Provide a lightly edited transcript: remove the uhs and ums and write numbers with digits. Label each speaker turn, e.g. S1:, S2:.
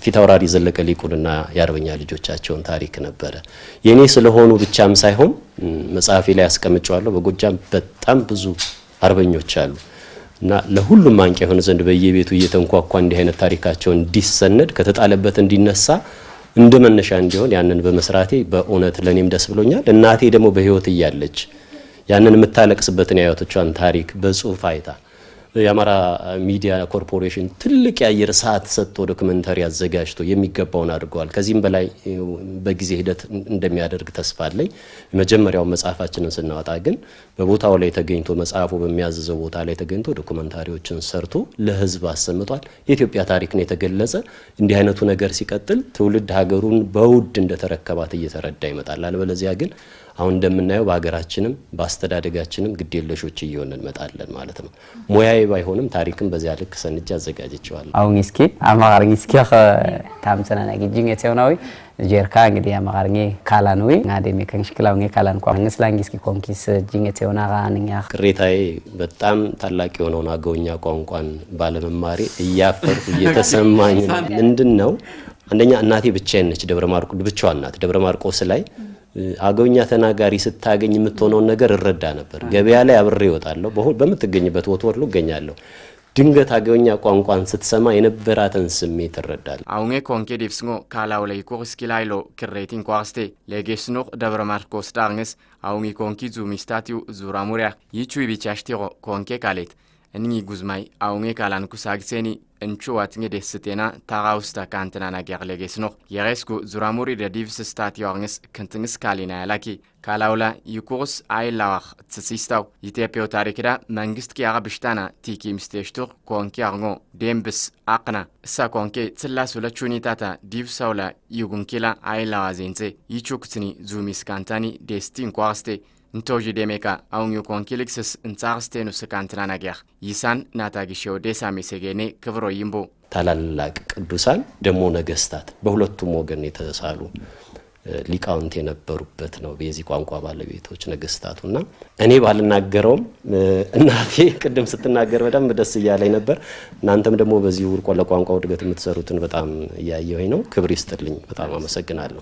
S1: ፊታውራሪ ዘለቀ ሊቁንና ያርበኛ ልጆቻቸውን ታሪክ ነበር የኔ ስለሆኑ ብቻም ሳይሆን መጽሐፌ ላይ አስቀምጫለሁ በጎጃም በጣም ብዙ አርበኞች አሉ እና ለሁሉም ማንቂያ የሆነ ዘንድ በየቤቱ እየተንኳኳ እንዲህ አይነት ታሪካቸው እንዲሰነድ ከተጣለበት እንዲነሳ እንደመነሻ እንዲሆን ያንን በመስራቴ በእውነት ለኔም ደስ ብሎኛል እናቴ ደግሞ በህይወት እያለች ያንን የምታለቅስበትን ያያቶቿን ታሪክ በጽሁፍ አይታ የአማራ ሚዲያ ኮርፖሬሽን ትልቅ ያየር ሰዓት ሰጥቶ ዶክመንታሪ አዘጋጅቶ የሚገባውን አድርጓል ከዚህም በላይ በጊዜ ሂደት እንደሚያደርግ ተስፋ አለኝ መጀመሪያው መጽሐፋችንን ስናወጣ ግን በቦታው ላይ ተገኝቶ መጽሐፉ በሚያዘዘው ቦታ ላይ ተገኝቶ ዶክመንታሪዎችን ሰርቶ ለህዝብ አሰምቷል የኢትዮጵያ ታሪክ ነው የተገለጸ እንዲህ አይነቱ ነገር ሲቀጥል ትውልድ ሀገሩን በውድ እንደተረከባት እየተረዳ ይመጣል አለበለዚያ ግን አሁን እንደምናየው በሀገራችንም በአስተዳደጋችንም ግዴለሾች እየሆነን መጣለን ማለት ነው ሞያዬ ባይሆንም ታሪክም በዚያ ልክ ሰንጃ አዘጋጅቻለሁ
S2: አሁን እስኪ አማርኛ እስኪ ታምሰና ነግጅኝ የተውናዊ ጀርካ እንግዲህ አማርኛ ካላንዊ አደም ከንሽክላው ካላን ቋንቋ ስላንጊ እስኪ ኮንኪስ ጅኝ የተውና ጋንኛ
S1: ቅሬታዬ በጣም ታላቅ የሆነው አገውኛ ቋንቋን ባለመማሬ እያፈርኩ እየተሰማኝ ምንድነው አንደኛ እናቴ ብቻዬን ነች ደብረማርቆስ ብቻዋን ናት ደብረማርቆስ ላይ አገውኛ ተናጋሪ ስታገኝ የምትሆነው ነገር እረዳ ነበር ገበያ ላይ አብሬ እወጣለሁ በመትገኝበት ወትወርሉ ገኛለሁ ድንገት አገውኛ ቋንቋን ስትሰማ የነበራተን ስሜት እረዳለሁ
S3: አሁን ኮንኬ ዲፍስጎ ካላው ላይ ኮርስኪ ላይሎ ክሬቲን ኳስቴ ለጌስኖ ደብረማርቆስ ዳርንስ አሁን ኮንኪ ዙሚስታቲው ዙራሙሪያ ይቹ ቢቻሽቲሮ ኮንኬ ካሌት እንኒ ጉዝማይ አሁን ካላን ኩሳግሴኒ እንቹ ዋትንገ ደስቴና ታራውስታ ካንተና ነገር ለጌስኖ የሬስኩ ዙራሙሪ ደዲቭስ ስታቲዮርንስ ክንትንስ ካሊና ያላኪ ካላውላ ይኩርስ አይላዋህ ትሲስታው ኢትዮጵያው ታሪክዳ መንግስት ኪያራ ብሽታና ቲኪ ምስቴሽቱር ኮንኪ አርጎ ዴምብስ አቅና እሳ ኮንኬ ትላሱ ለቹኒታታ ዲቭሳውላ ይጉንኪላ አይላዋ ዜንሴ ይቹክትኒ ዙሚስ ካንታኒ ዴስቲን ኳስቴ እንቶጂ ደሜካ አሁን የኮንኪሊክስስ እንጻርስቴኑ ስካንትና ነገር ይሳን ናታጊሽው ደሳሜ ሰገኔ ክብሮ ይምቦ
S1: ታላላቅ ቅዱሳን ደሞ ነገስታት በሁለቱም ወገን የተሳሉ ሊቃውንት የነበሩበት ነው በዚህ ቋንቋ ባለቤቶች ነገስታቱና እኔ ባልናገረውም እናቴ ቅድም ስትናገር በጣም ደስ ይያለኝ ነበር እናንተም ደግሞ በዚህ ውርቆ ለቋንቋው ድገት የምትሰሩትን በጣም ያያየው ነው ክብር ይስጥልኝ በጣም አመሰግናለሁ